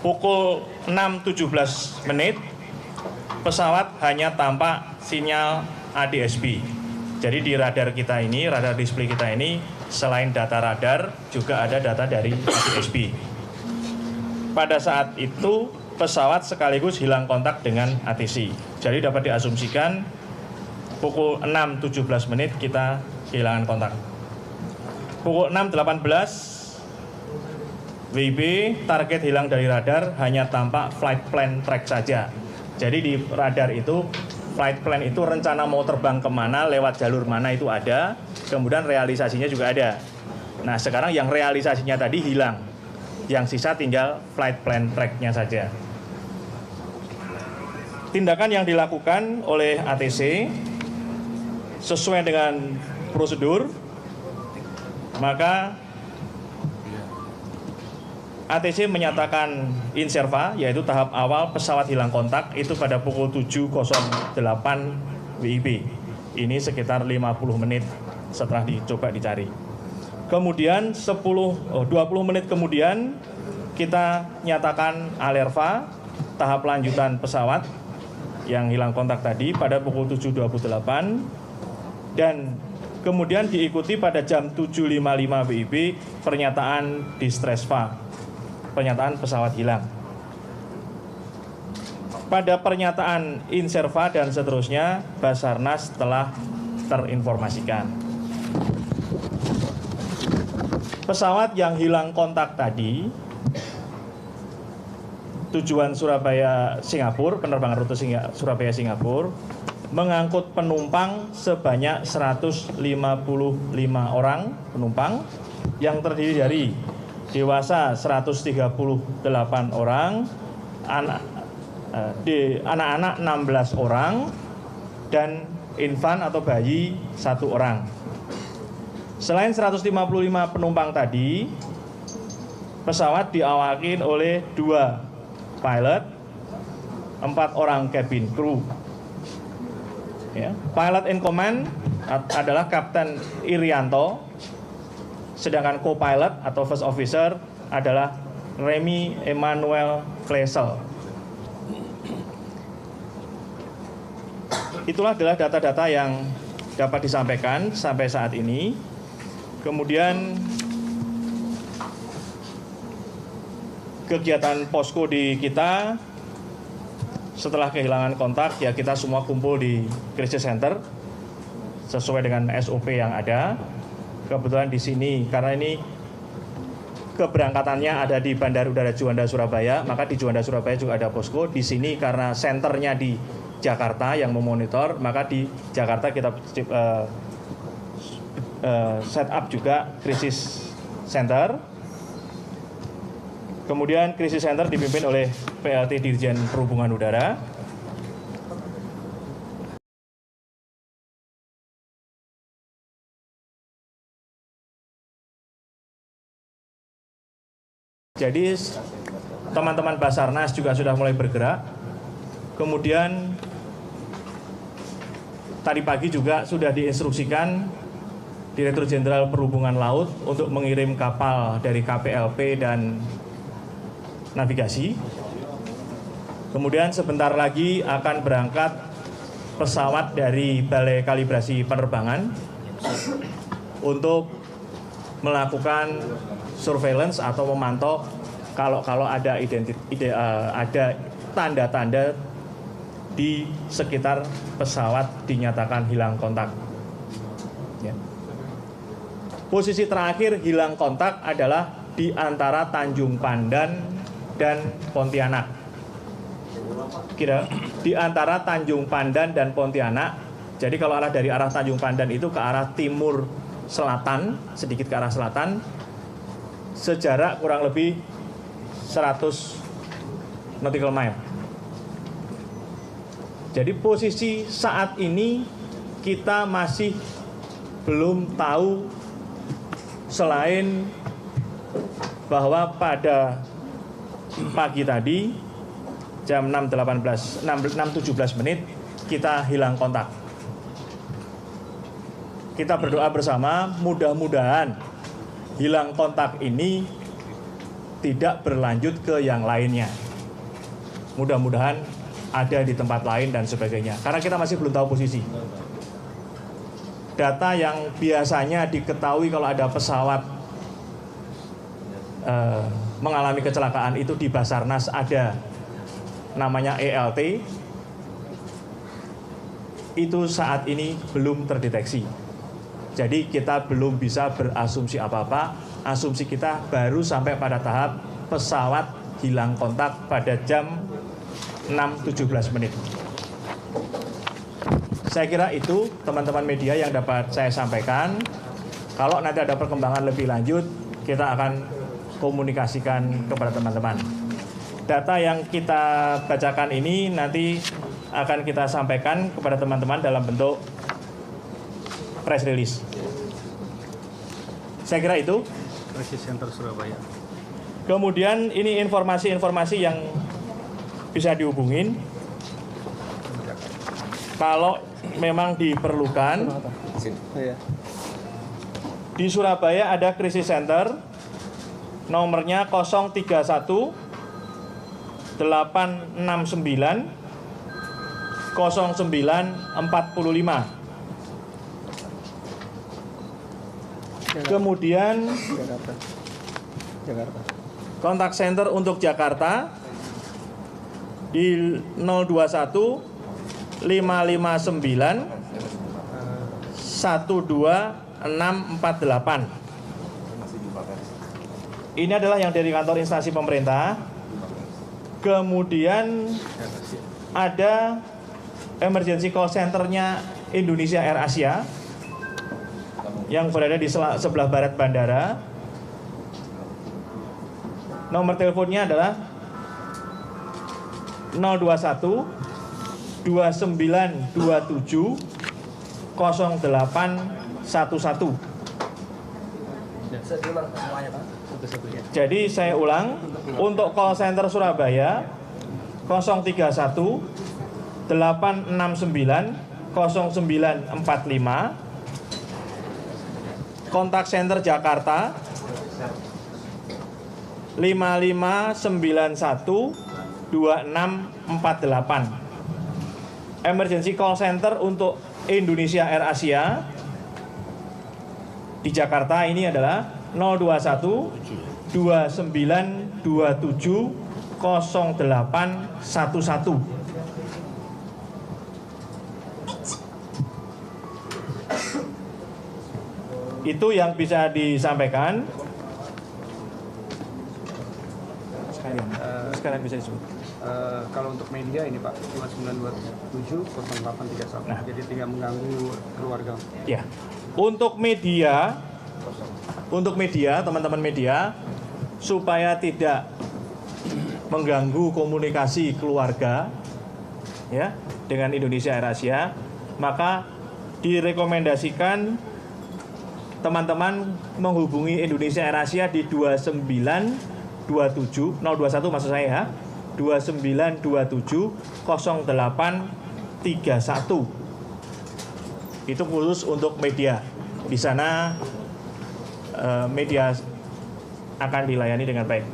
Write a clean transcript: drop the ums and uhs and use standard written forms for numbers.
pukul 6.17 menit pesawat hanya tampak sinyal ADS-B. Jadi di radar kita ini, radar display kita ini, selain data radar juga ada data dari ADS-B. Pada saat itu pesawat sekaligus hilang kontak dengan ATC. Jadi dapat diasumsikan pukul 6.17 menit kita kehilangan kontak. Pukul 6.18 WIB target hilang dari radar hanya tampak flight plan track saja. Jadi di radar itu flight plan itu rencana mau terbang kemana, lewat jalur mana itu ada, kemudian realisasinya juga ada. Nah sekarang yang realisasinya tadi hilang, yang sisa tinggal flight plan track-nya saja. Tindakan yang dilakukan oleh ATC sesuai dengan prosedur, maka ATC menyatakan inserva, yaitu tahap awal pesawat hilang kontak itu pada pukul 7.08 WIB. Ini sekitar 50 menit setelah dicoba dicari. Kemudian 20 menit kemudian kita nyatakan alerva, tahap lanjutan pesawat yang hilang kontak tadi pada pukul 7.28, dan kemudian diikuti pada jam 7.55 WIB pernyataan distressva, pernyataan pesawat hilang. Pada pernyataan inserva dan seterusnya, Basarnas telah terinformasikan. Pesawat yang hilang kontak tadi, tujuan Surabaya Singapura, penerbangan rute Surabaya Singapura, mengangkut penumpang sebanyak 155 orang penumpang yang terdiri dari dewasa 138 orang, anak-anak 16 orang, dan infan atau bayi 1 orang. Selain 155 penumpang tadi, pesawat diawaki oleh 2 pilot, 4 orang cabin crew. Ya. Pilot in command adalah Kapten Irianto, sedangkan co-pilot atau first officer adalah Remy Emmanuel Klesel. Itulah adalah data-data yang dapat disampaikan sampai saat ini. Kemudian kegiatan posko di kita setelah kehilangan kontak, ya kita semua kumpul di crisis center sesuai dengan SOP yang ada. Kebetulan di sini karena ini keberangkatannya ada di Bandara Udara Juanda Surabaya, maka di Juanda Surabaya juga ada posko. Di sini karena senternya di Jakarta yang memonitor, maka di Jakarta kita set up juga krisis center. Kemudian krisis center dipimpin oleh PLT Dirjen Perhubungan Udara. Jadi teman-teman Basarnas juga sudah mulai bergerak. Kemudian tadi pagi juga sudah diinstruksikan Direktur Jenderal Perhubungan Laut untuk mengirim kapal dari KPLP dan navigasi. Kemudian sebentar lagi akan berangkat pesawat dari Balai Kalibrasi Penerbangan untuk melakukan surveillance atau memantau kalau ada ada tanda-tanda di sekitar pesawat dinyatakan hilang kontak. Ya. Posisi terakhir hilang kontak adalah di antara Tanjung Pandan dan Pontianak. Kira di antara Tanjung Pandan dan Pontianak. Jadi kalau arah dari arah Tanjung Pandan itu ke arah timur selatan, sedikit ke arah selatan, sejarak kurang lebih 100 nautical mile. Jadi posisi saat ini kita masih belum tahu, selain bahwa pada pagi tadi jam 6.17 menit kita hilang kontak. Kita berdoa bersama, mudah-mudahan hilang kontak ini tidak berlanjut ke yang lainnya. Mudah-mudahan ada di tempat lain dan sebagainya. Karena kita masih belum tahu posisi. Data yang biasanya diketahui kalau ada pesawat mengalami kecelakaan itu di Basarnas ada namanya ELT. Itu saat ini belum terdeteksi. Jadi kita belum bisa berasumsi apa-apa. Asumsi kita baru sampai pada tahap pesawat hilang kontak pada jam 6.17 menit. Saya kira itu teman-teman media yang dapat saya sampaikan. Kalau nanti ada perkembangan lebih lanjut, kita akan komunikasikan kepada teman-teman. Data yang kita bacakan ini nanti akan kita sampaikan kepada teman-teman dalam bentuk press release. Saya kira itu. Crisis Center Surabaya. Kemudian ini informasi-informasi yang bisa dihubungin. Kalau memang diperlukan. Di Surabaya ada Crisis Center. Nomornya 031 869 0945. Kemudian Jakarta. kontak center untuk Jakarta di 021 559 12648. Ini adalah yang dari kantor instansi pemerintah. Kemudian ada emergency call center-nya Indonesia Air Asia yang berada di sebelah barat bandara. Nomor teleponnya adalah 021 2927 0811. Jadi saya ulang, untuk call center Surabaya 031 869 0945. Kontak center Jakarta 5591 2648. Emergency call center untuk Indonesia Air Asia di Jakarta ini adalah 021 2927 0811. Itu yang bisa disampaikan. Sekalian bisa disebut. Kalau untuk media ini Pak 2927 0831. Nah, jadi tidak mengganggu keluarga. Ya. Untuk media teman-teman media supaya tidak mengganggu komunikasi keluarga ya dengan Indonesia Air Asia, maka direkomendasikan teman-teman menghubungi Indonesia Air Asia di 2927 021 maksud saya ya, 2927 0831. Itu khusus untuk media. Di sana media akan dilayani dengan baik.